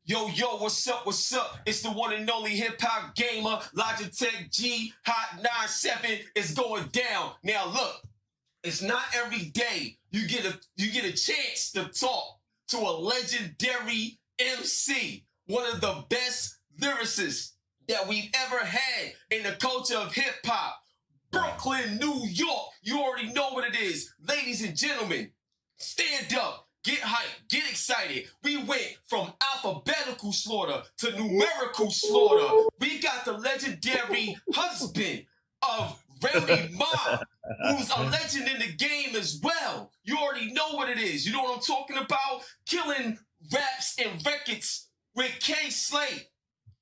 Yo, yo, what's up, what's up? It's the one and only HipHopGamer, Logitech G, Hot 97 is going down. Now look, it's not every day you get a chance to talk to a legendary MC, one of the best lyricists that we've ever had in the culture of hip-hop. Brooklyn, New York, you already know what it is. Ladies and gentlemen, stand up. Get hyped, get excited. We went from alphabetical slaughter to numerical slaughter. We got the legendary husband of Remy Ma, who's a legend in the game as well. You already know what it is. You know what I'm talking about? Killing raps and records with K Slate,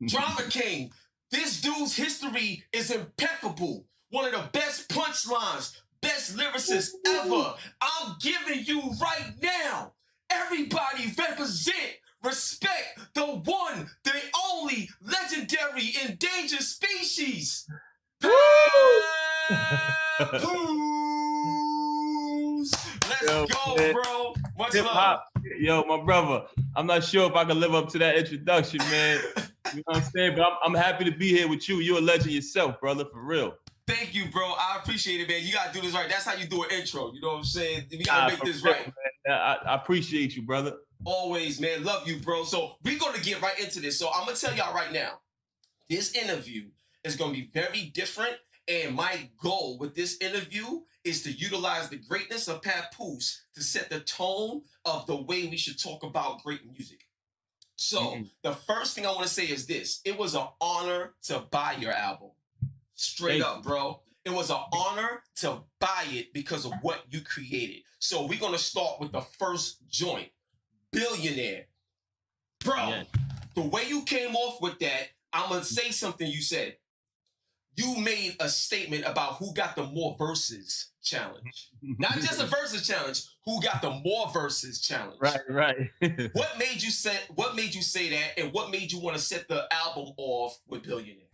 Drama King. This dude's history is impeccable. One of the best punchlines, best lyricist ever. I'm giving you right now. Everybody represent, respect the one, the only legendary endangered species. PAPOOSE. Let's go, man. Bro. Much love. Yo, my brother. I'm not sure if I can live up to that introduction, man. You know what I'm saying? But I'm happy to be here with you. You're a legend yourself, brother, for real. Thank you, bro. I appreciate it, man. You got to do this right. That's how you do an intro. You know what I'm saying? We got to make this right. I appreciate you, brother. Always, man. Love you, bro. So we're going to get right into this. So I'm going to tell y'all right now, this interview is going to be very different. And my goal with this interview is to utilize the greatness of PAPOOSE to set the tone of the way we should talk about great music. So the first thing I want to say is this. It was an honor to buy your album. Straight up, bro. It was an honor to buy it because of what you created. So we're going to start with the first joint, Billionaire. Bro, the way you came off with that, I'm going to say something you said. You made a statement about who got the more verses challenge. Not just a verses challenge, who got the more verses challenge. Right. What made you say that, and what made you want to set the album off with Billionaire?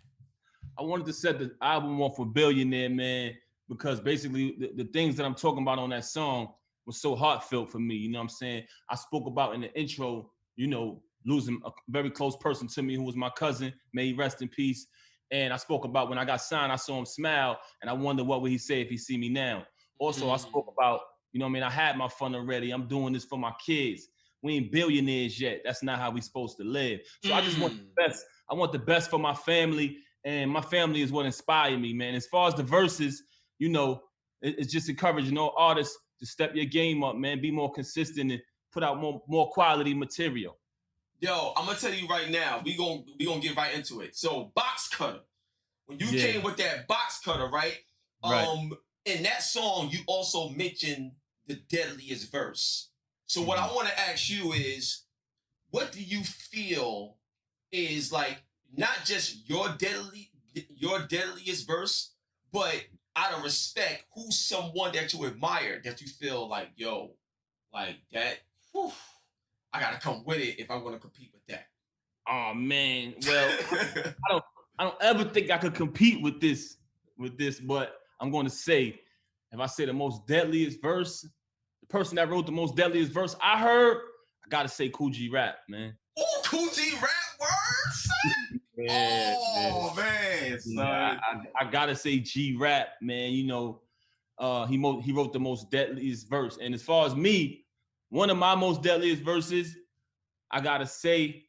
I wanted to set the album off with Billionaire, man, because basically the things that I'm talking about on that song was so heartfelt for me. You know what I'm saying? I spoke about in the intro, you know, losing a very close person to me who was my cousin. May he rest in peace. And I spoke about when I got signed, I saw him smile, and I wonder what would he say if he see me now. Also, I spoke about, you know what I mean, I had my fun already. I'm doing this for my kids. We ain't billionaires yet. That's not how we supposed to live. So I just want the best. I want the best for my family. And my family is what inspired me, man. As far as the verses, you know, it's just encouraging all artists to step your game up, man. Be more consistent and put out more quality material. Yo, I'm gonna tell you right now, we gonna get right into it. So, Box Cutter. When you came with that Box Cutter, right? In that song, you also mentioned the deadliest verse. So what I want to ask you is, what do you feel is like not just your deadliest verse, but out of respect, who's someone that you admire that you feel like, yo, like that, whew, I gotta come with it if I'm gonna compete with that. Oh man, well, I don't ever think I could compete with this, but I'm gonna say, if I say the most deadliest verse, the person that wrote the most deadliest verse I heard, I gotta say Kool G Rap, man. Oh, Kool G Rap words? Oh man, son. Yeah, I gotta say G Rap, man. You know, he wrote the most deadliest verse. And as far as me, one of my most deadliest verses, I gotta say,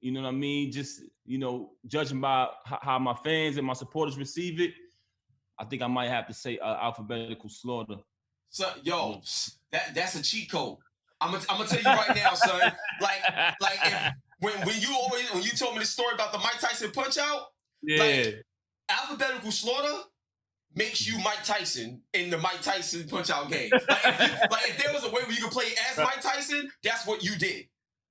you know what I mean? Just, you know, judging by how my fans and my supporters receive it, I think I might have to say Alphabetical Slaughter. So, yo, that's a cheat code. I'm gonna tell you right now, son. Like when you told me the story about the Mike Tyson punch out, like Alphabetical Slaughter makes you Mike Tyson in the Mike Tyson punch out game. If there was a way where you could play as Mike Tyson, that's what you did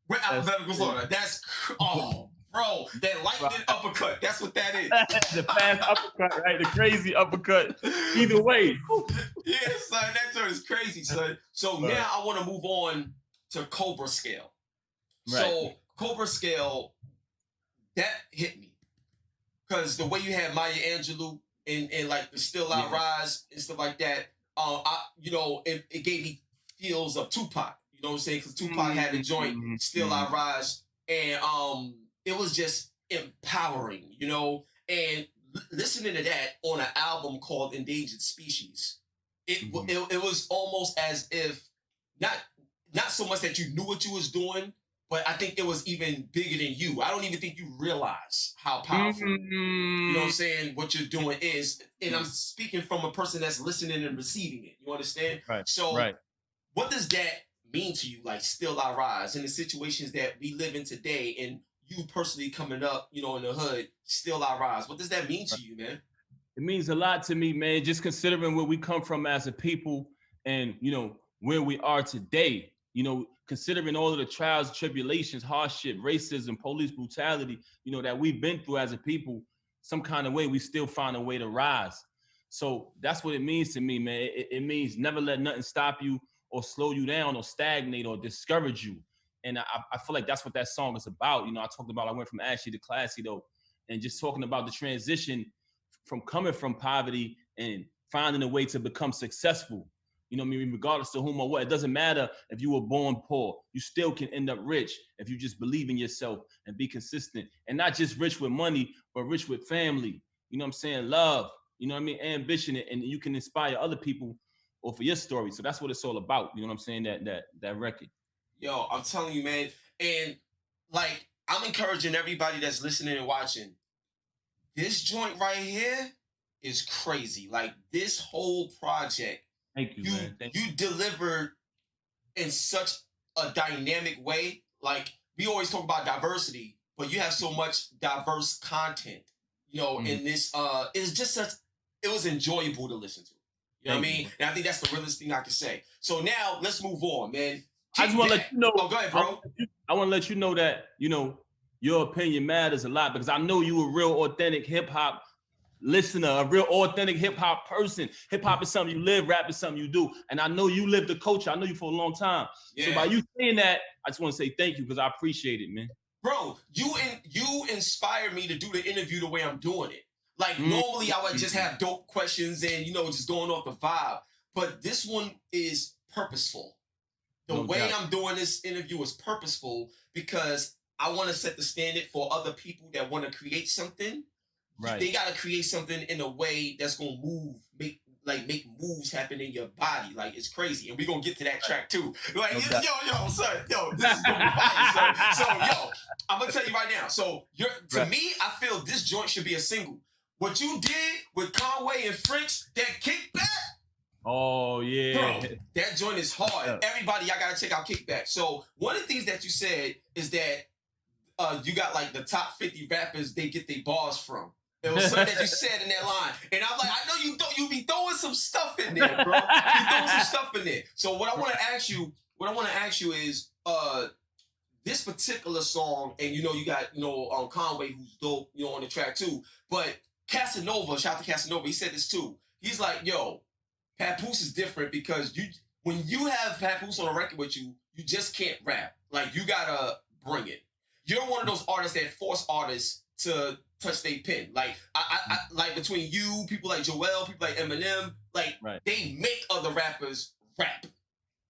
with Alphabetical Slaughter. That's bro, that lightning uppercut. That's what that is. The fast uppercut, right? The crazy uppercut. Either way. Yeah, son, that joint is crazy, son. So now I want to move on to Cobra Scale. Right. So Cobra Scale, that hit me. Because the way you had Maya Angelou and like the Still I Rise and stuff like that, it gave me feels of Tupac. You know what I'm saying? Because Tupac had the joint Still I Rise and it was just empowering, you know. And listening to that on an album called Endangered Species, it was almost as if not so much that you knew what you was doing, but I think it was even bigger than you. I don't even think you realize how powerful, you know what I'm saying, what you're doing is. And I'm speaking from a person that's listening and receiving it. You understand? Right. So right. what does that mean to you? Like, Still I Rise, in the situations that we live in today, and you personally coming up, you know, in the hood, Still I Rise. What does that mean to you, man? It means a lot to me, man, just considering where we come from as a people and, you know, where we are today, you know, considering all of the trials, tribulations, hardship, racism, police brutality, you know, that we've been through as a people, some kind of way, we still find a way to rise. So that's what it means to me, man. It means never let nothing stop you or slow you down or stagnate or discourage you. And I feel like that's what that song is about. You know, I talked about I went from ashy to classy, though, and just talking about the transition from coming from poverty and finding a way to become successful. You know what I mean? Regardless to whom or what, it doesn't matter if you were born poor, you still can end up rich if you just believe in yourself and be consistent. And not just rich with money, but rich with family. You know what I'm saying? Love, you know what I mean? Ambition, and you can inspire other people off of your story. So that's what it's all about. You know what I'm saying? That record. Yo, I'm telling you, man. And like, I'm encouraging everybody that's listening and watching. This joint right here is crazy. Like, this whole project, Thank you, man. You delivered in such a dynamic way. Like, we always talk about diversity, but you have so much diverse content, you know, in this, it's just it was enjoyable to listen to. You know what I mean? And I think that's the realest thing I can say. So now let's move on, man. I just want to let you know. Oh, go ahead, bro. I want to let you know that, you know, your opinion matters a lot, because I know you a real authentic hip hop listener, a real authentic hip hop person. Hip hop is something you live, rap is something you do. And I know you live the culture. I know you for a long time. Yeah. So by you saying that, I just want to say thank you, because I appreciate it, man. Bro, you inspired me to do the interview the way I'm doing it. Like, normally I would just have dope questions and, you know, just going off the vibe. But this one is purposeful. The way I'm doing this interview is purposeful, because I want to set the standard for other people that want to create something. Right. They got to create something in a way that's going to make moves happen in your body. Like, it's crazy. And we're going to get to that track too. Like, yo, son, this is going to be fire. So, yo, I'm going to tell you right now. So, to me, I feel this joint should be a single. What you did with Conway and French, that kickback. Oh, yeah. Bro, that joint is hard. Yeah. Everybody, y'all got to check out Kickback. So, one of the things that you said is that you got like the top 50 rappers they get their bars from. It was something that you said in that line. And I'm like, I know you be throwing some stuff in there, bro. You throwing some stuff in there. So what I want to ask you is this particular song, and you know you got, you know, Conway, who's dope, you know, on the track too. But Casanova, shout out to Casanova, he said this too. He's like, yo, PAPOOSE is different because when you have PAPOOSE on a record with you, you just can't rap. Like, you gotta bring it. You're one of those artists that force artists to touch their pen. Like, I like, between you, people like Joel, people like Eminem, like, they make other rappers rap.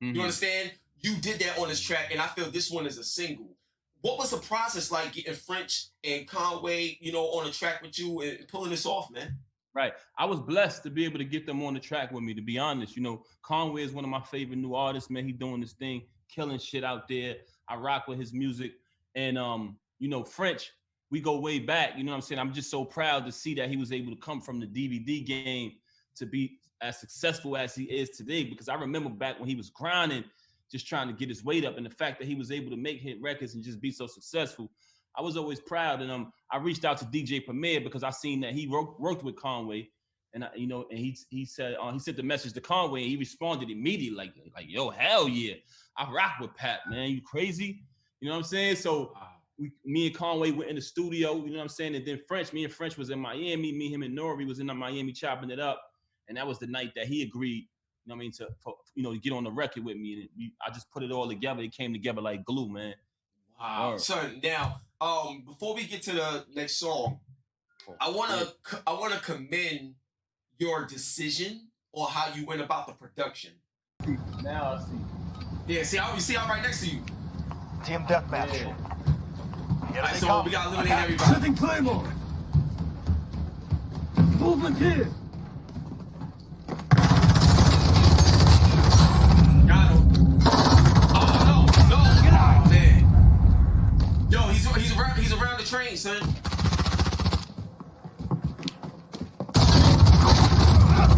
You understand? You did that on this track, and I feel this one is a single. What was the process like getting French and Conway, you know, on a track with you and pulling this off, man? Right. I was blessed to be able to get them on the track with me, to be honest. You know, Conway is one of my favorite new artists, man. He doing this thing, killing shit out there. I rock with his music. And, you know, French, we go way back. You know what I'm saying? I'm just so proud to see that he was able to come from the DVD game to be as successful as he is today. Because I remember back when he was grinding, just trying to get his weight up. And the fact that he was able to make hit records and just be so successful, I was always proud. And I reached out to DJ Premier because I seen that he worked with Conway, and you know, and he said he sent the message to Conway, and he responded immediately like yo, hell yeah, I rock with Pat, man, you crazy, you know what I'm saying? So me and Conway went in the studio, you know what I'm saying, and then me and French was in Miami, him and Nori was in Miami chopping it up, and that was the night that he agreed, you know what I mean, to get on the record with me, and I just put it all together. It came together like glue, man. Wow. So now, before we get to the next song, I wanna commend your decision on how you went about the production. Now I see. Yeah, see, I'm right next to you. Team deathmatch. Yeah. Alright, so we gotta eliminate everybody. Setting Claymore. Movement here. Got him. Oh no, get out, man. Yo, he's around the train, son.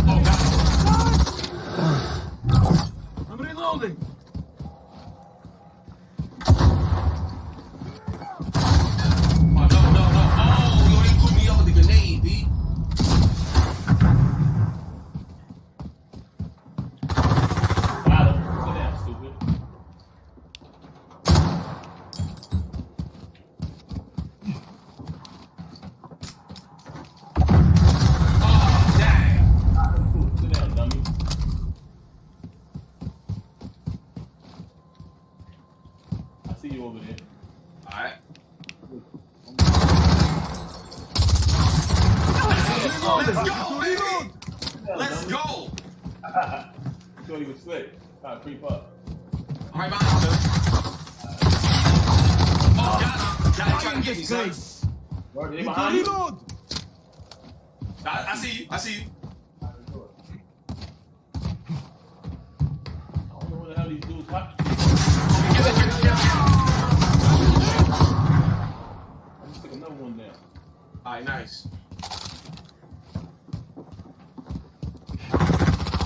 Oh, got him. I'm reloading. Oh no. Oh, yo, he blew me up with the grenade, B. Got him. Sit down, stupid. Dang. Sit down, dummy. I see you over there. Alright. Let's go. Thought he was slick. Try to creep up. All right, behind you. Oh, got him. Got him trying to get me, son. Word, they behind you? I see you. I don't know what the hell these dudes got. Get it. I just took another one down. All right, nice.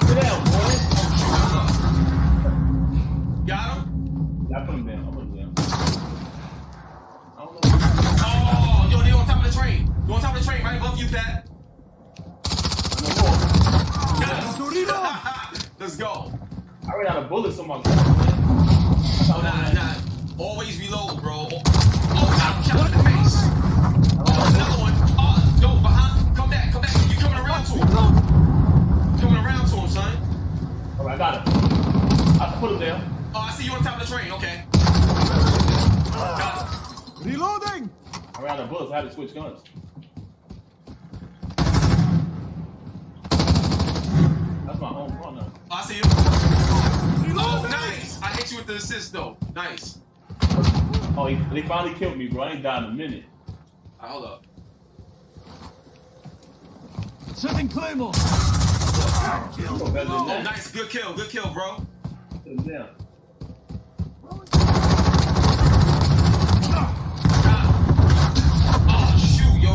Sit down, boy. Got him? Yeah, I put him down. I don't know. Oh, yo, they on top of the train. You on top of the train, right above you, Pat. Got him. Let's go. I ran out of bullets on my gun. Nah. Always reload, bro. Oh, got him. Shot in the face. Oh, another one. Oh, yo, behind. Come back. You coming around to him. Son. All right, I got him. I put him down. Oh, I see you on top of the train. Okay. Got him. Reloading. I ran out of bullets. I had to switch guns. That's my home partner. Oh, I see you. Oh, nice. I hit you with the assist, though. Nice. Oh, they finally killed me, bro. I ain't died in a minute. All right, hold up. Setting Claymore. Better than Oh, that. nice. Good kill, bro. Put him down. Oh, shoot, yo.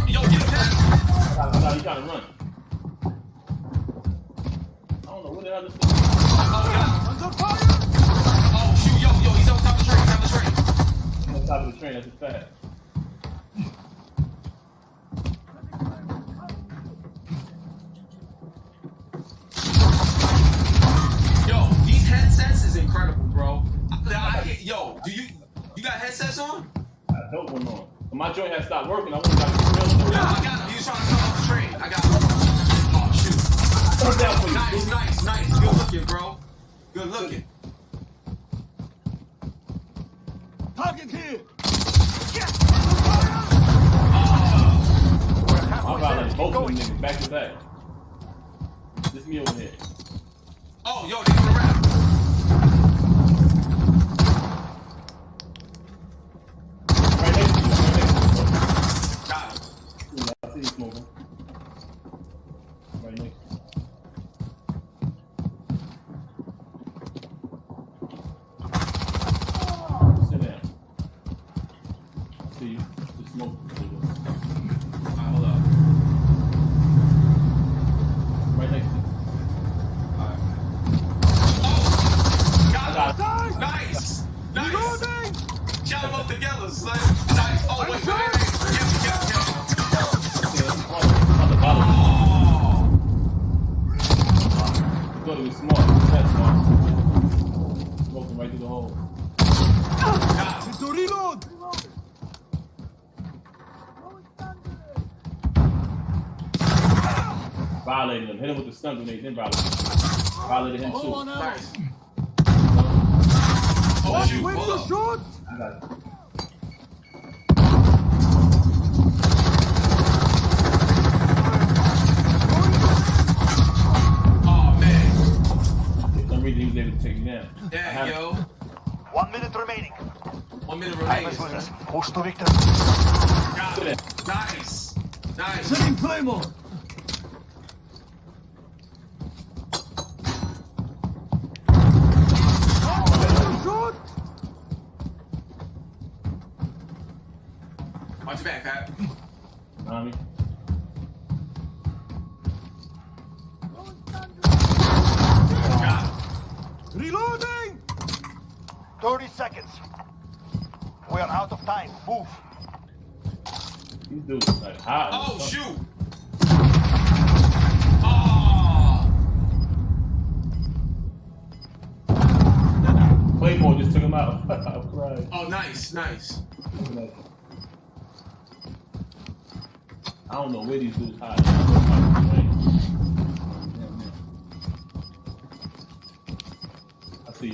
Yo, get him back. He trying to run. I don't know what the hell this is. Oh, got him. Under fire. Oh, shoot, yo. He's on top of the train. He's on top of the train. That's just fast. Yo, these headsets is incredible, bro. Yo, do you got headsets on? I don't one on. When my joint had stopped working. I wouldn't got the real. Yo, I got him. He was trying to come off the train. I got him. Oh, shoot. Put him down, please. Nice. Good looking, bro. Good looking. Target here. I'm about to both of them niggas back to back. This me over here. Oh, yo, they coming around. Right next to you. Got him. I see you smoking. Right next to you. Sit down. I see you. Just smoke. Hold up. Right next to you. Got him. Nice. Shot them up together, son. Nice. Oh, wait. Get him. On the bottom. Oh. Thought he was smart. That's smart. Smoking right through the hole. Got him. To reload. Violated him. Hit him with the stun grenade. Then violated him too. Nice. Oh, shoot. When Hold to up. shoot. I got it. Oh, man. For some reason, he was able to take me down. Yeah, yo. 1 minute remaining. 1 minute Time remaining. is with us. Push to sector. Got it. Nice. Nice. Setting Claymore. Shoot! Watch your back, Pat. Mommy. Got it. Reloading! 30 seconds. We are out of time. Move. These dudes are like hot. Oh, Fuck. shoot. Oh. Claymore just took him out. I'm crying. Oh, nice, nice. I don't know where these dudes hide. I see you.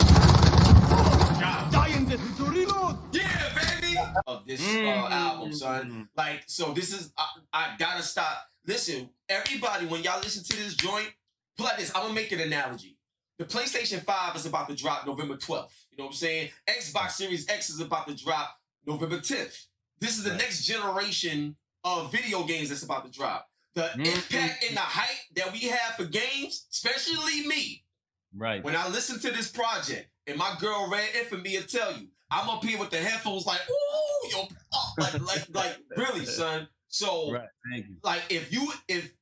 Got it. Dying this to reload! Yeah, baby. Of this album, son. Like, so this is, I gotta stop. Listen, everybody, when y'all listen to this joint, play this. I'm gonna make an analogy. The PlayStation 5 is about to drop November 12th. You know what I'm saying? Xbox Series X is about to drop November 10th. This is the next generation of video games that's about to drop. The impact and the hype that we have for games, especially me, Right. when I listen to this project, and my girl Red Infamy will tell you, I'm up here with the headphones like, ooh, yo, like really, son. So, Right. Thank you. like, if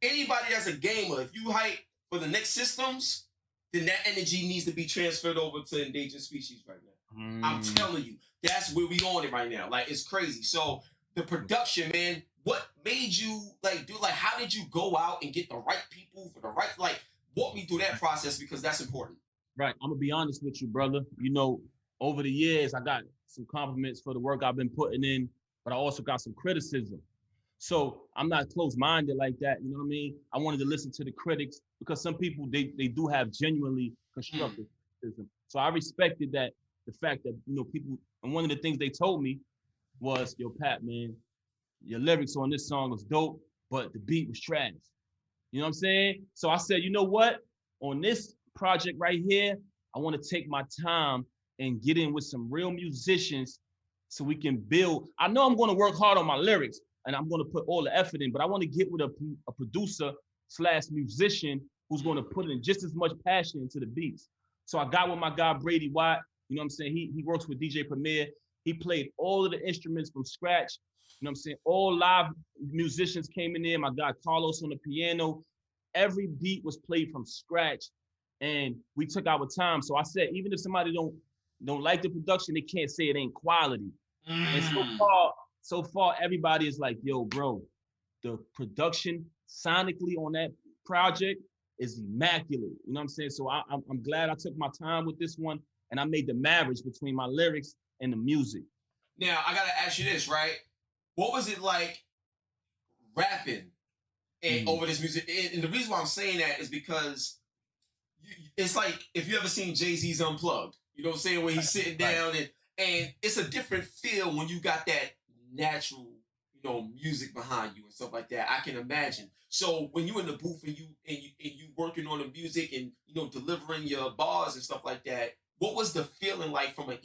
anybody that's a gamer, if you hype for the next systems, then that energy needs to be transferred over to Endangered Species right now. I'm telling you, that's where we on it right now. Like, it's crazy. So, the production, man, what made you, like, do, like, how did you go out and get the right people for the right, like, walk me through that process, because that's important. Right. I'm gonna be honest with you, brother. You know, over the years, I got some compliments for the work I've been putting in, but I also got some criticism. So I'm not close-minded like that. You know what I mean? I wanted to listen to the critics, because some people they do have genuinely constructive criticism. So I respected that, the fact that, you know, people, and one of the things they told me was, yo, Pat, man, your lyrics on this song was dope, but the beat was trash. You know what I'm saying? So I said, you know what? On this project right here, I want to take my time and get in with some real musicians so we can build. I know I'm going to work hard on my lyrics and I'm going to put all the effort in, but I want to get with a producer / musician who's going to put in just as much passion into the beats. So I got with my guy, Brady Watt. You know what I'm saying? He works with DJ Premier. He played all of the instruments from scratch. You know what I'm saying? All live musicians came in there. My guy Carlos on the piano. Every beat was played from scratch, and we took our time. So I said, even if somebody don't like the production, they can't say it ain't quality. And so far, everybody is like, yo, bro, the production sonically on that project is immaculate. You know what I'm saying? So I'm glad I took my time with this one, and I made the marriage between my lyrics and the music. Now, I got to ask you this, right? What was it like rapping over this music? And the reason why I'm saying that is because it's like, if you ever seen Jay-Z's Unplugged, you know what I'm saying, where he's sitting down, and it's a different feel when you got that natural, you know, music behind you and stuff like that. I can imagine. So when you in the booth and you working on the music and, you know, delivering your bars and stuff like that, what was the feeling like from an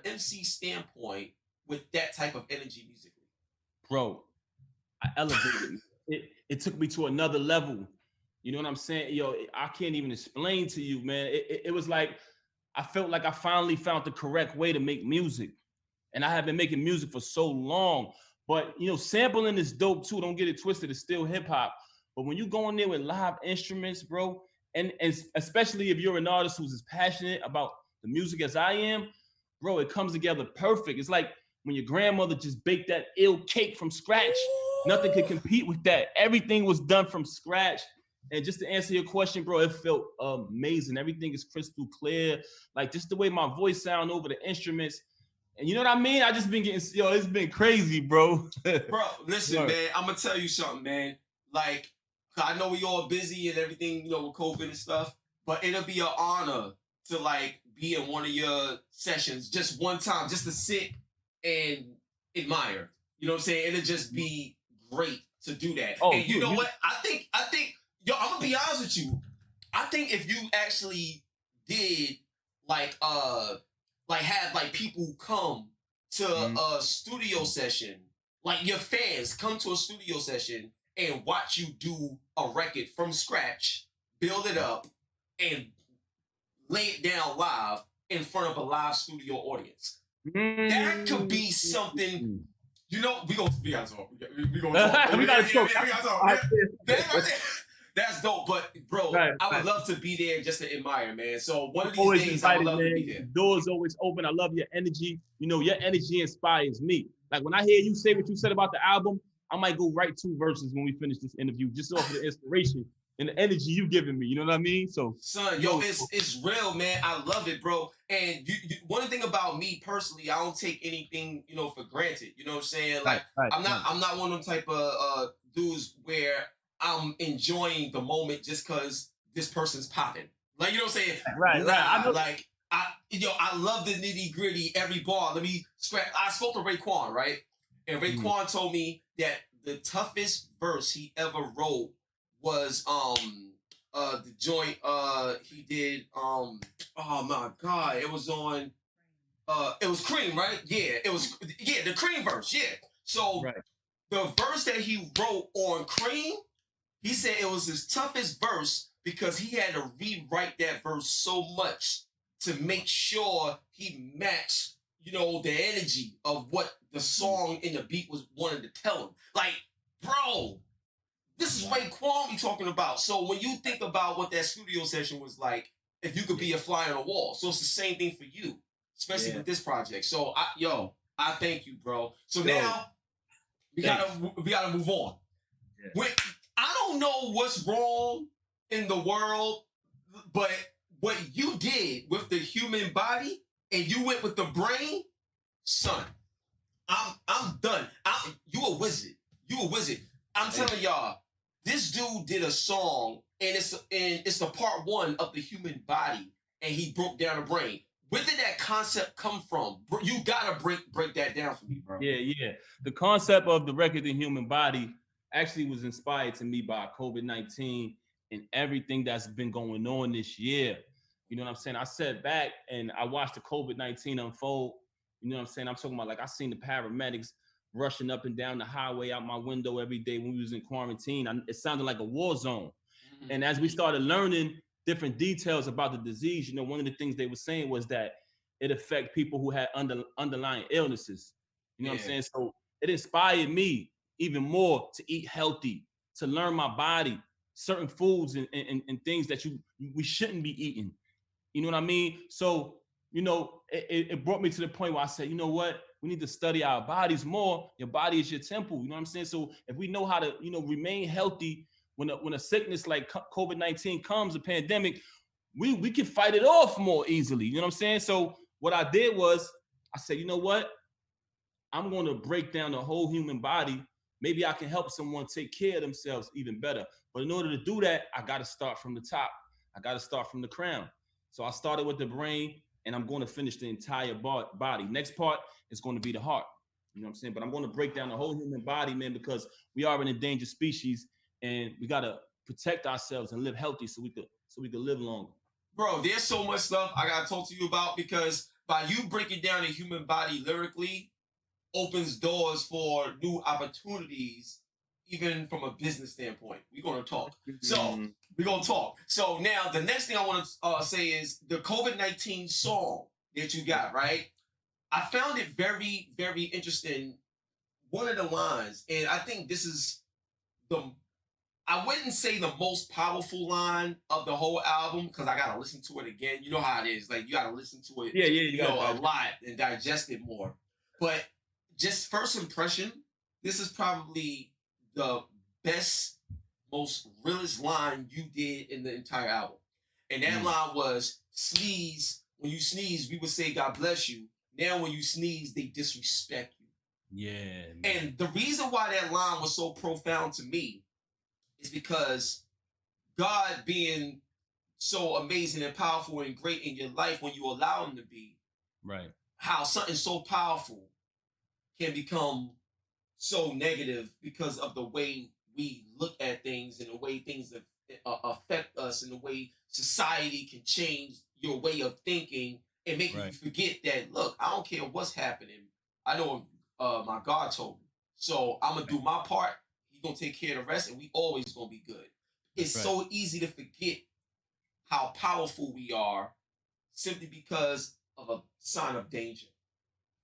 MC standpoint with that type of energy musically? Bro, I elevated it. It took me to another level. You know what I'm saying? Yo, I can't even explain to you, man. It was like, I felt like I finally found the correct way to make music. And I have been making music for so long. But, you know, sampling is dope too. Don't get it twisted. It's still hip hop. But when you go in there with live instruments, bro, and especially if you're an artist who's as passionate about the music as I am, bro, it comes together perfect. It's like when your grandmother just baked that ill cake from scratch. Nothing could compete with that. Everything was done from scratch. And just to answer your question, bro, it felt amazing. Everything is crystal clear. Like, just the way my voice sound over the instruments. And you know what I mean? I just been getting, yo, it's been crazy, bro. Bro, listen, man, I'm going to tell you something, man. Like, I know we all busy and everything, you know, with COVID and stuff, but it'll be an honor to, like, be in one of your sessions just one time, just to sit and admire. You know what I'm saying? It'll just be great to do that. Oh, and you know what? I think, yo, I'm gonna be honest with you. I think if you actually did have like people come to a studio session, like your fans come to a studio session and watch you do a record from scratch, build it up, and lay it down live in front of a live studio audience. That could be something. You know, we gotta talk. We gonna talk. We gotta talk. We gotta talk. That's dope. But bro, I would love to be there just to admire, man. So one of these days, I would love to be there. The door's always open. I love your energy. You know, your energy inspires me. Like when I hear you say what you said about the album, I might go write 2 verses when we finish this interview, just off of the inspiration and the energy you giving me. You know what I mean? So, son, yo, it's real, man. I love it, bro. And one thing about me personally, I don't take anything, you know, for granted. You know what I'm saying? Like, I'm not one of them type of dudes where I'm enjoying the moment just because this person's popping. Like, you know what I'm saying? Right. Like, I love the nitty gritty, every bar. Let me scratch. I spoke to Raekwon, right? And Raekwon told me that the toughest verse he ever wrote was the joint he did oh my god, it was on it was Cream, right? Yeah, it was the Cream verse, yeah. So the verse that he wrote on Cream, he said it was his toughest verse because he had to rewrite that verse so much to make sure he matched, you know, the energy of what the song and the beat was wanted to tell him. Like, bro, this is Raekwon we talking about. So when you think about what that studio session was like, if you could be a fly on the wall, so it's the same thing for you, especially with this project. So I thank you, bro. So now we gotta move on. Yeah. I don't know what's wrong in the world, but what you did with the human body and you went with the brain, son, I'm done. You a wizard. You a wizard. I'm telling y'all, this dude did a song and it's the part 1 of the human body, and he broke down the brain. Where did that concept come from? You gotta break that down for me, bro. Yeah. The concept of the record, The Human Body, actually was inspired to me by COVID-19 and everything that's been going on this year. You know what I'm saying? I sat back and I watched the COVID-19 unfold. You know what I'm saying? I'm talking about, like, I seen the paramedics rushing up and down the highway out my window every day when we was in quarantine. It sounded like a war zone. And as we started learning different details about the disease, you know, one of the things they were saying was that it affect people who had underlying illnesses. You know what I'm saying? So it inspired me even more to eat healthy, to learn my body, certain foods and things that we shouldn't be eating. You know what I mean? So, you know, it brought me to the point where I said, you know what? We need to study our bodies more. Your body is your temple. You know what I'm saying? So if we know how to, you know, remain healthy when a sickness like COVID-19 comes, a pandemic, we can fight it off more easily. You know what I'm saying? So what I did was I said, you know what? I'm going to break down the whole human body. Maybe I can help someone take care of themselves even better. But in order to do that, I got to start from the top. I got to start from the crown. So I started with the brain, and I'm going to finish the entire body. Next part is going to be the heart. You know what I'm saying? But I'm going to break down the whole human body, man, because we are an endangered species, and we got to protect ourselves and live healthy so we could live longer. Bro, there's so much stuff I got to talk to you about, because by you breaking down the human body lyrically opens doors for new opportunities, even from a business standpoint. We're going to talk. So we're going to talk. So now the next thing I want to say is the COVID-19 song that you got, right? I found it very, very interesting. One of the lines, and I think this is I wouldn't say the most powerful line of the whole album, because I got to listen to it again. You know how it is. Like, you got to listen to it you know, a lot and digest it more. But just first impression, this is probably the best, most realest line you did in the entire album. And that line was, sneeze. When you sneeze, we would say, God bless you. Now when you sneeze, they disrespect you. Yeah. Man. And the reason why that line was so profound to me is because God being so amazing and powerful and great in your life when you allow him to be, right? How something so powerful can become so negative because of the way we look at things and the way things affect us and the way society can change your way of thinking and make you forget that, look, I don't care what's happening. I know my God told me. So I'm gonna do my part. He's gonna take care of the rest, and we always gonna be good. It's Right. so easy to forget how powerful we are simply because of a sign of danger.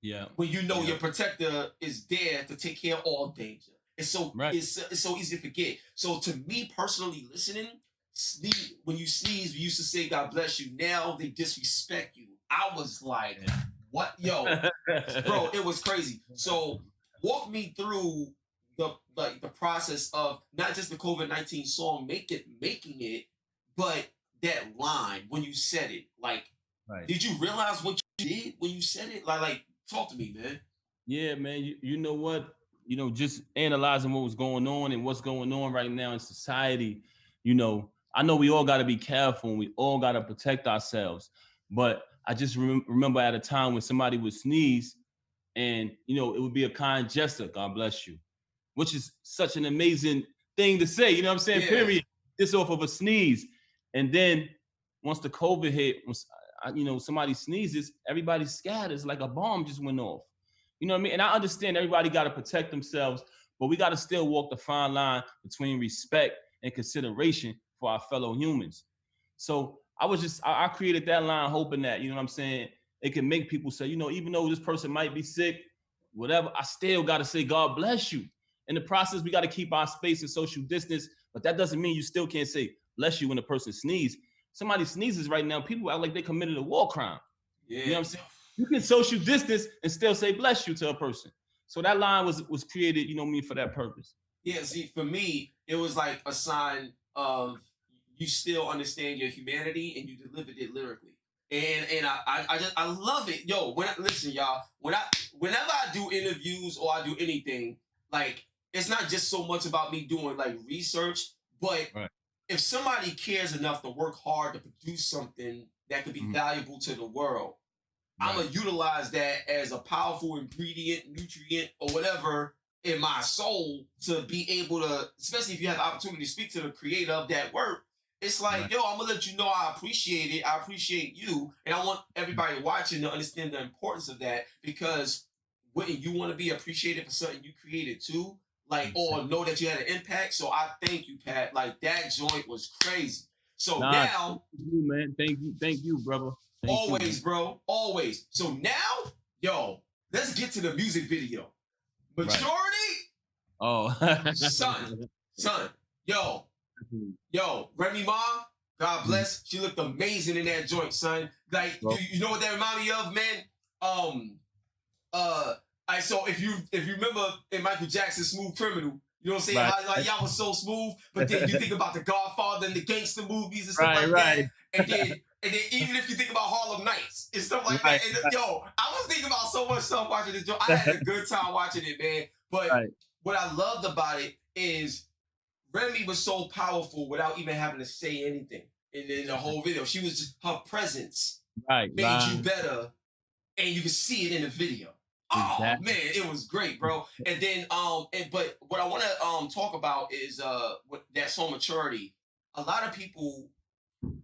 Yeah. When you know Yeah. your protector is there to take care of all danger. It's so Right. it's so easy to forget. So to me personally, listening, when you sneeze, we used to say God bless you. Now they disrespect you. I was like, what, yo, bro? It was crazy. So walk me through the process of not just the COVID-19 song, making it, but that line when you said it. Like, Right. did you realize what you did when you said it? Like, talk to me, man. Yeah, man. You know what? You know, just analyzing what was going on and what's going on right now in society. You know, I know we all got to be careful and we all got to protect ourselves. But I just remember at a time when somebody would sneeze and, you know, it would be a kind gesture. God bless you, which is such an amazing thing to say. You know what I'm saying? Yeah. Period. Just off of a sneeze. And then once the COVID hit, you know, somebody sneezes, everybody scatters like a bomb just went off. You know what I mean? And I understand everybody got to protect themselves, but we got to still walk the fine line between respect and consideration for our fellow humans. So I created that line hoping that, you know what I'm saying, it can make people say, you know, even though this person might be sick, whatever, I still got to say, God bless you. In the process, we got to keep our space and social distance, but that doesn't mean you still can't say bless you when a person sneezes. Somebody sneezes right now, people act like they committed a war crime. Yeah. You know what I'm saying? You can social distance and still say bless you to a person. So that line was created, you know me, for that purpose. Yeah, see, for me, it was like a sign of you still understand your humanity and you delivered it lyrically. And I love it. Yo, listen, y'all, whenever I do interviews or I do anything, like it's not just so much about me doing like research, but Right. if somebody cares enough to work hard to produce something that could be valuable to the world, Right. I'm gonna utilize that as a powerful ingredient, nutrient, or whatever in my soul to be able to, especially if you have the opportunity to speak to the creator of that work. It's like, Right. yo, I'm gonna let you know I appreciate it. I appreciate you, and I want everybody watching to understand the importance of that because wouldn't you want to be appreciated for something you created too? Like, or know that you had an impact. So I thank you, Pat. Like that joint was crazy. So now, thank you, man. Thank you, brother. always, bro. Always. So now, yo, let's get to the music video. Majority, Oh, son, yo, Remy Ma, God bless. She looked amazing in that joint, son. Like, you know what that reminded me of, man? So if you remember in Michael Jackson's Smooth Criminal, you know what I'm saying? Right. How like, y'all was so smooth, but then you think about the Godfather and the gangster movies and stuff like that. And then even if you think about Harlem Nights and stuff like that, and yo, I was thinking about so much stuff watching this joint. I had a good time watching it, man. But what I loved about it is Remy was so powerful without even having to say anything in the whole video. She was just, her presence made you better, and you could see it in the video. Oh man, it was great, bro. And then but what I want to talk about is with that song Maturity. A lot of people,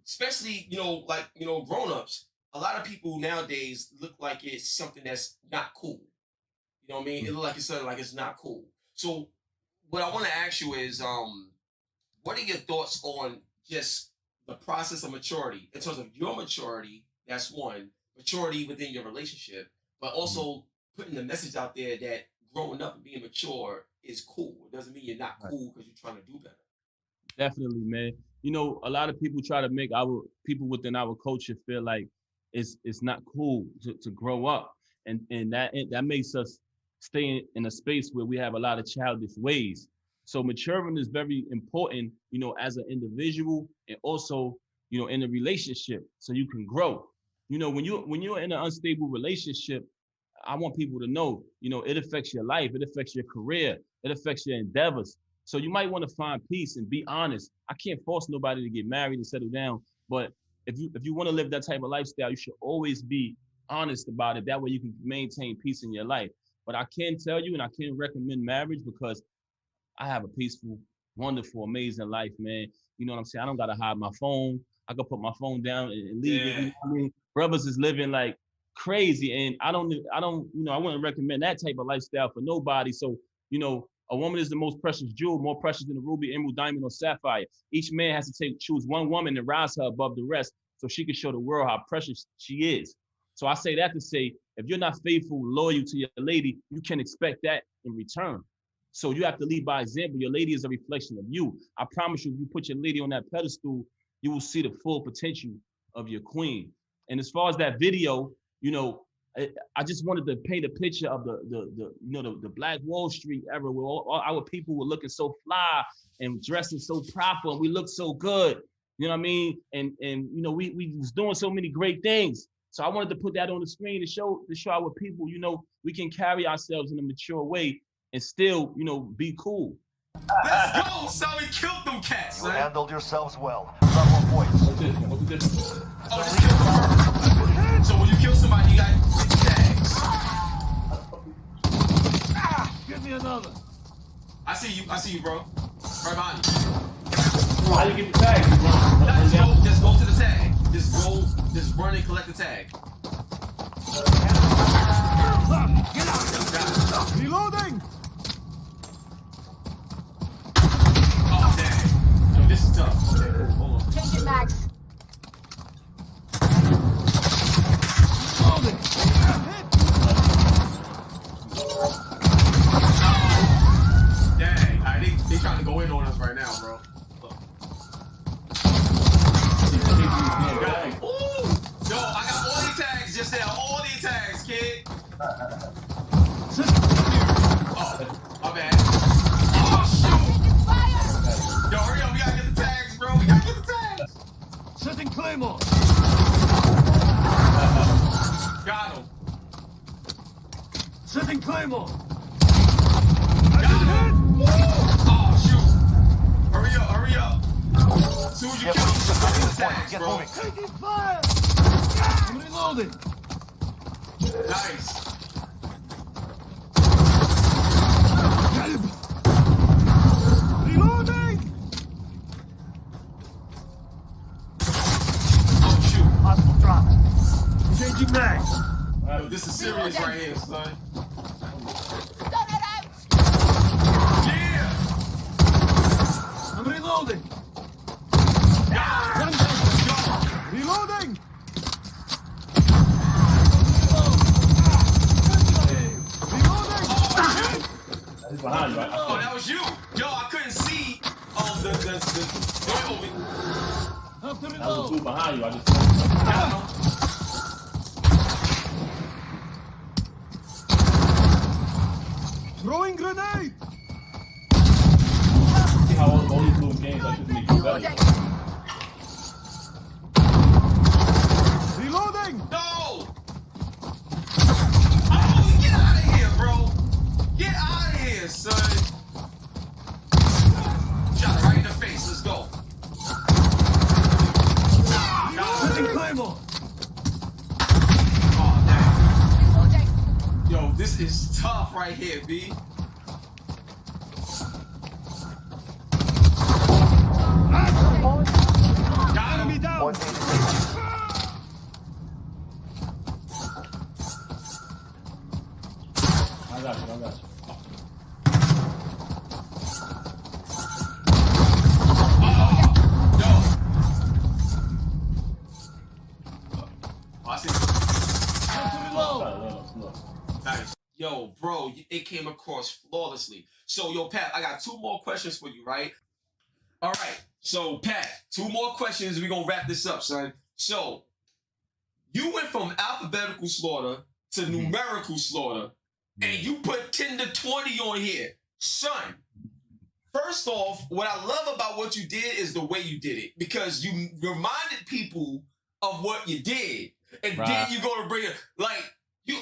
especially grown-ups, a lot of people nowadays look like it's something that's not cool. You know what I mean? It look like it's something like it's not cool. So what I want to ask you is what are your thoughts on just the process of maturity in terms of your maturity? That's one, maturity within your relationship, but also putting the message out there that growing up and being mature is cool. It doesn't mean you're not cool because you're trying to do better. Definitely, man. You know, a lot of people try to make our people within our culture feel like it's not cool to grow up, and that makes us stay in a space where we have a lot of childish ways. So maturing is very important, you know, as an individual and also, you know, in a relationship, so you can grow. You know, when you're in an unstable relationship, I want people to know, you know, it affects your life, it affects your career, it affects your endeavors. So you might want to find peace and be honest. I can't force nobody to get married and settle down, but if you want to live that type of lifestyle, you should always be honest about it. That way you can maintain peace in your life. But I can tell you, and I can recommend marriage because I have a peaceful, wonderful, amazing life, man. You know what I'm saying? I don't gotta hide my phone. I can put my phone down and leave it. You know what I mean? Brothers is living like crazy. And I don't, I wouldn't recommend that type of lifestyle for nobody. So, a woman is the most precious jewel, more precious than a ruby, emerald, diamond, or sapphire. Each man has to choose one woman and rise her above the rest so she can show the world how precious she is. So I say that to say, if you're not faithful, loyal to your lady, you can expect that in return. So you have to lead by example. Your lady is a reflection of you. I promise you, if you put your lady on that pedestal, you will see the full potential of your queen. And as far as that video, I just wanted to paint a picture of the Black Wall Street era where all our people were looking so fly and dressing so proper, and we looked so good. You know what I mean? And we was doing so many great things. So I wanted to put that on the screen to show our people, we can carry ourselves in a mature way and still, be cool. Let's go, so we killed them cats. You handled yourselves well. Some more points. What's the difference? Oh, just kill them. So when you kill somebody, you got tags. Give me another. I see you, bro. Right behind you. How do you get the tag? Just go to the tag. Just run and collect the tag. Get out! Reloading! Oh, dang. Yo, this is tough. Hold on. Change it, Max. Reloading! Dang. All right, they trying to go in on us right now, bro. Ooh! Yo, I got all these tags just there. All these tags, kid. Oh, my bad. Oh, shoot. Yo, hurry up. We gotta get the tags, bro. We gotta get the tags. Setting Claymore! Got him. Setting Claymore! Got him. Oh, shoot. Hurry up. As soon as you kill him, just go get the tags, Get bro. moving. Taking fire! I'm reloading! Nice. Reloading! Oh, shoot. Hostile drop. Changing mags! Yo, this is serious right here, son. Stop it out! Yeah. I'm reloading! Yeah. One Let's go. Reloading! Reloading! He's behind you, right? Oh, that was you. Yo, I couldn't see. The Have to That was reload! two behind you. I just. Throwing grenade! See how all these little games like this make you better. Reloading! No! Oh, get out of here, bro! Get out of here, son! Shot it right in the face. Let's go. Setting Claymore! Oh, dang. Reloading. Yo, this is tough right here, B. Got Enemy him. down! One team disabled. I got you. Yo. Oh, I see. Have to reload! Nice. Yo, bro, it came across flawlessly. So, yo, Pat, I got two more questions for you, right? All right. So, Pat, two more questions. We're going to wrap this up, son. So, you went from alphabetical slaughter to numerical slaughter, and you put 10 to 20 on here. Son, first off, what I love about what you did is the way you did it, because you reminded people of what you did. And then you go to bring it, like, you...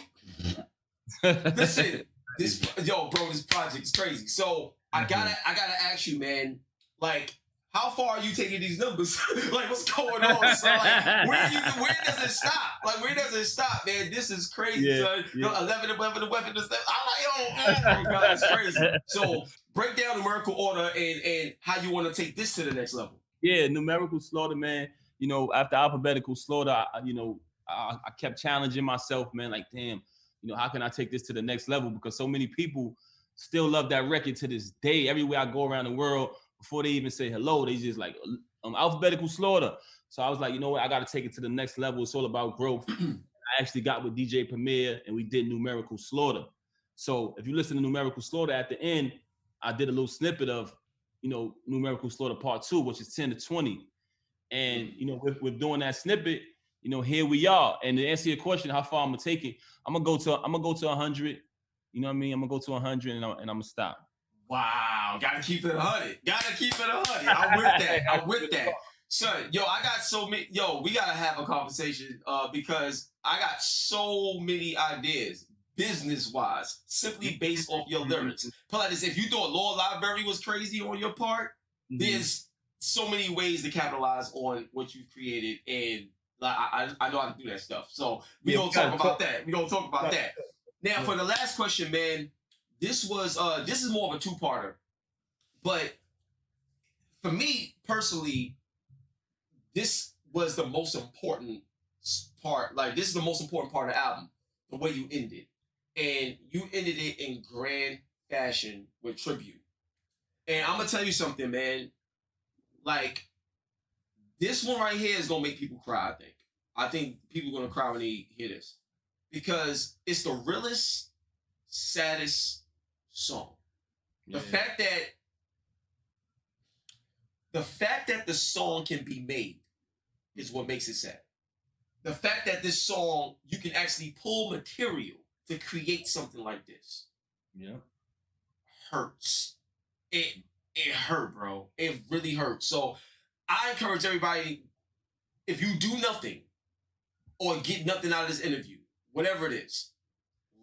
Listen, this project is crazy. So I gotta ask you, man. Like, how far are you taking these numbers? Like, what's going on? So, like, where does it stop? Like, where does it stop, man? This is crazy, son. Yeah. 11, 11, 11. I'm like, oh my God, that's crazy. So break down numerical order and how you want to take this to the next level. Yeah, numerical slaughter, man. After alphabetical slaughter, I kept challenging myself, man. Like, damn, how can I take this to the next level? Because so many people still love that record to this day. Everywhere I go around the world, before they even say hello, they just like alphabetical slaughter. So I was like, you know what? I got to take it to the next level. It's all about growth. I actually got with DJ Premier and we did Numerical Slaughter. So if you listen to Numerical Slaughter at the end, I did a little snippet of, Numerical Slaughter Part 2, which is 10 to 20. And, with doing that snippet, here we are. And to answer your question, how far I'm gonna take it, I'm gonna go to 100. You know what I mean? I'm gonna go to 100 and I'm gonna stop. Wow, gotta keep it 100. Gotta keep it 100. I'm with that. I'm with that. Son, I got so many. We gotta have a conversation because I got so many ideas, business-wise, simply based off your lyrics. Put like this: if you thought Law Library was crazy on your part, there's so many ways to capitalize on what you've created, and I know how to do that stuff. So we gonna talk about that. We gonna talk about that. Now, for the last question, man, this is more of a two-parter, but for me personally, this was the most important part. Like, this is the most important part of the album, the way you ended, and you ended it in grand fashion with Tribute. And I'm gonna tell you something, man. Like, this one right here is gonna make people cry. I think people are gonna cry when they hear this because it's the realest, saddest song. The fact that the song can be made is what makes it sad. The fact that this song, you can actually pull material to create something like this, hurts. It hurt, bro. It really hurt. So I encourage everybody, if you do nothing or get nothing out of this interview, whatever it is,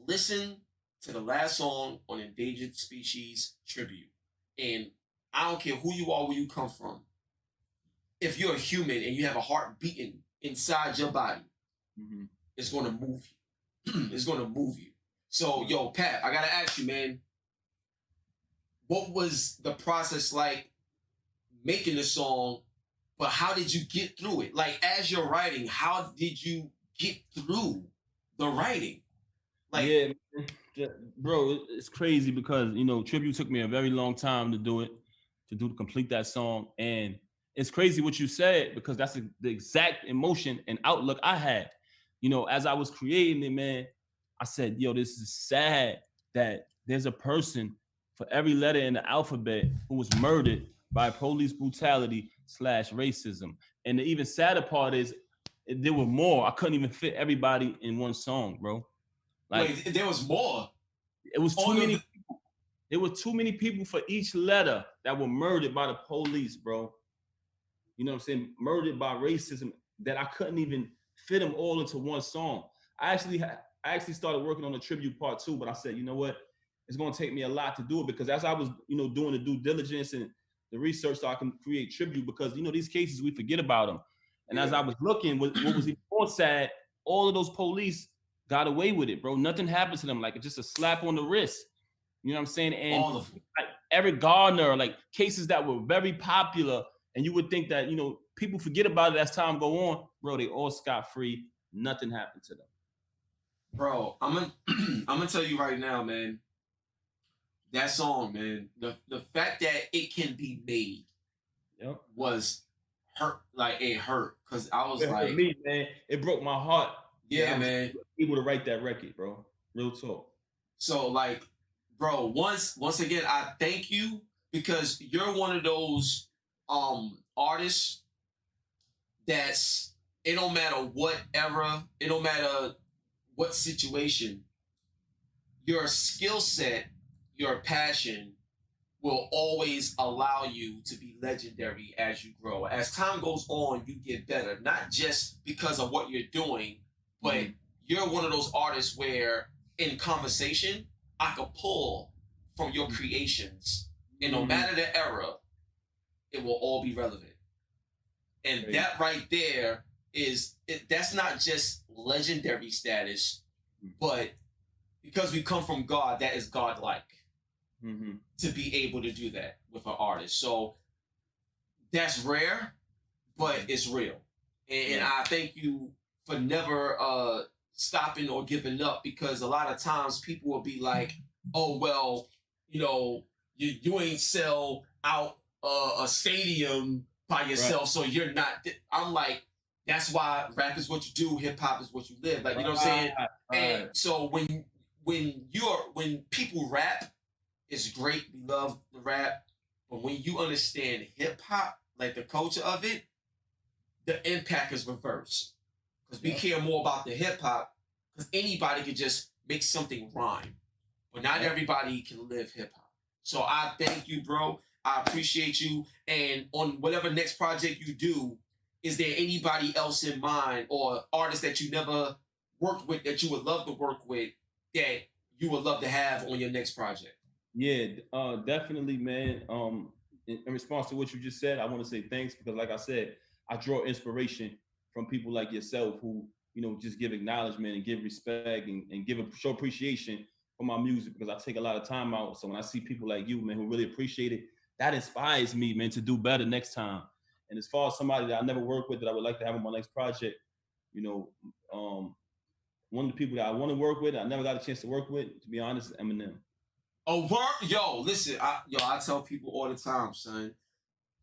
listen to the last song on Endangered Species Tribute. And I don't care who you are, where you come from. If you're a human and you have a heart beating inside your body, it's going to move you. It's going to move you. So, Pat, I got to ask you, man, what was the process like making the song, but how did you get through it? Like, as you're writing, how did you get through the writing? Like, yeah, bro, it's crazy because, Tribute took me a very long time to do it, to complete that song. And it's crazy what you said because that's the exact emotion and outlook I had. As I was creating it, man, I said, this is sad that there's a person for every letter in the alphabet who was murdered by police brutality / racism. And the even sadder part is there were more. I couldn't even fit everybody in one song, bro. Like, wait, there was more? It was too many people. There were too many people for each letter that were murdered by the police, bro. You know what I'm saying? Murdered by racism that I couldn't even fit them all into one song. I actually started working on the Tribute Part 2, but I said, you know what? It's going to take me a lot to do it because as I was, doing the due diligence and the research so I can create Tribute because, these cases, we forget about them. And as I was looking, what was even more sad, all of those police got away with it, bro. Nothing happened to them. Like, it's just a slap on the wrist. You know what I'm saying? And all of them. Like Eric Gardner, like cases that were very popular. And you would think that, people forget about it as time go on. Bro, they all scot-free. Nothing happened to them. Bro, I'm gonna tell you right now, man. That song, man, the fact that it can be made was hurt. Like, it hurt. Because I was like... For me, man, it broke my heart. Yeah, man. Able to write that record, bro. Real talk. So, like, bro, once again, I thank you because you're one of those artists that's, it don't matter what era, it don't matter what situation, your skill set, your passion will always allow you to be legendary as you grow. As time goes on, you get better, not just because of what you're doing, but you're one of those artists where in conversation, I could pull from your creations, and no matter the era, it will all be relevant. And that right there that's not just legendary status, but because we come from God, that is godlike to be able to do that with an artist. So that's rare, but it's real. And I thank you for never stopping or giving up, because a lot of times people will be like, oh, well, you know, you ain't sell out a stadium by yourself, right, so you're not. I'm like, that's why rap is what you do, hip hop is what you live. Like, you know what I'm saying? And so when people rap, it's great. We love the rap, but when you understand hip hop, like the culture of it, the impact is reversed. Because we care more about the hip hop, because anybody can just make something rhyme, but not everybody can live hip hop. So I thank you, bro. I appreciate you. And on whatever next project you do, is there anybody else in mind, or artists that you never worked with that you would love to work with that you would love to have on your next project? Yeah, definitely, man. In response to what you just said, I want to say thanks, because like I said, I draw inspiration from people like yourself who, you know, just give acknowledgement and give respect and show appreciation for my music, because I take a lot of time out. So when I see people like you, man, who really appreciate it, that inspires me, man, to do better next time. And as far as somebody that I never worked with that I would like to have on my next project, you know, one of the people that I want to work with, I never got a chance to work with, to be honest, is Eminem. Oh, word? Yo, listen, I tell people all the time, son.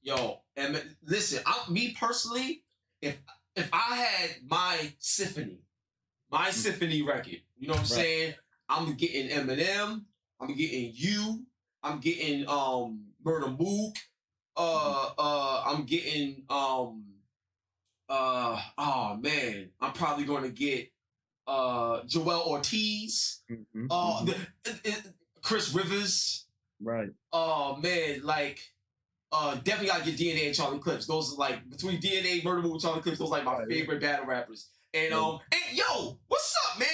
Yo, and listen, me personally, if I had my symphony record, you know what I'm saying? I'm getting Eminem, I'm getting you, I'm getting Murder Mook, I'm getting oh man, I'm probably gonna get Joel Ortiz, Chris Rivers. Right. Oh man, like definitely gotta get DNA and Charlie Clips. Those are like, between DNA, Murder Mook, and Charlie Clips, those are like my favorite battle rappers. And and yo, what's up, man?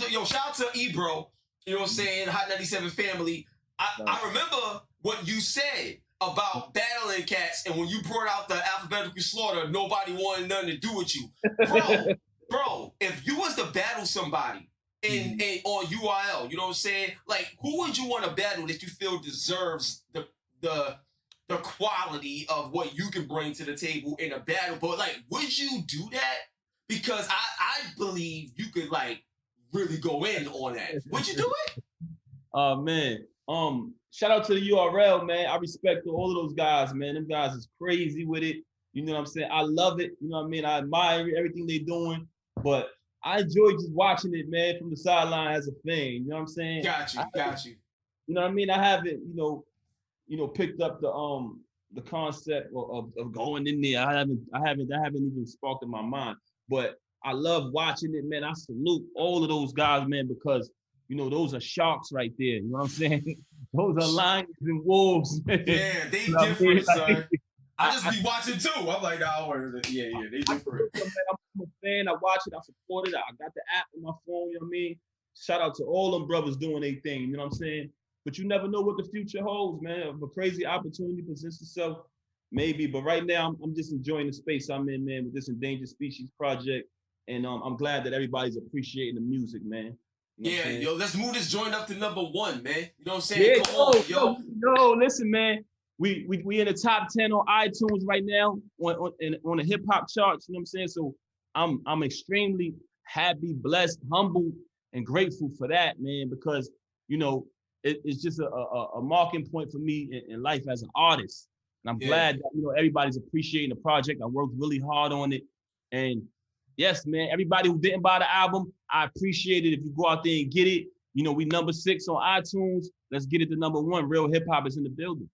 Yo, shout out to Ebro, you know what I'm saying? Hot 97 family. I remember what you said about battling cats, and when you brought out the alphabetical slaughter, nobody wanted nothing to do with you. Bro, if you was to battle somebody in on URL, you know what I'm saying? Like, who would you want to battle that you feel deserves the quality of what you can bring to the table in a battle? But like, would you do that? Because I believe you could like really go in on that. Would you do it? Man. Shout out to the URL, man. I respect all of those guys, man. Them guys is crazy with it. You know what I'm saying? I love it. You know what I mean? I admire everything they're doing, but I enjoy just watching it, man, from the sideline as a fan. You know what I'm saying? Got you. You know what I mean? I haven't, you know, picked up the concept of going in there. I haven't even sparked in my mind. But I love watching it, man. I salute all of those guys, man, because you know, those are sharks right there. You know what I'm saying? Those are lions and wolves, man. Yeah, they different, son. I just be watching too. I'm like, nah, yeah, they different. I'm a fan. I watch it. I support it. I got the app on my phone. You know what I mean? Shout out to all them brothers doing their thing. You know what I'm saying? But you never know what the future holds, man. If a crazy opportunity presents itself, maybe. But right now, I'm just enjoying the space I'm in, man, with this Endangered Species project. And I'm glad that everybody's appreciating the music, man. You know yo, let's move this joint up to #1, man. You know what I'm saying? Yeah, come on, yo, listen, man. We in the top 10 on iTunes right now on the hip hop charts. You know what I'm saying? So I'm extremely happy, blessed, humble, and grateful for that, man. Because you know it's just a marking point for me in life as an artist, and I'm glad that you know everybody's appreciating the project. I worked really hard on it, and yes, man, everybody who didn't buy the album, I appreciate it. If you go out there and get it, you know, we #6 on iTunes. Let's get it to #1. Real hip hop is in the building.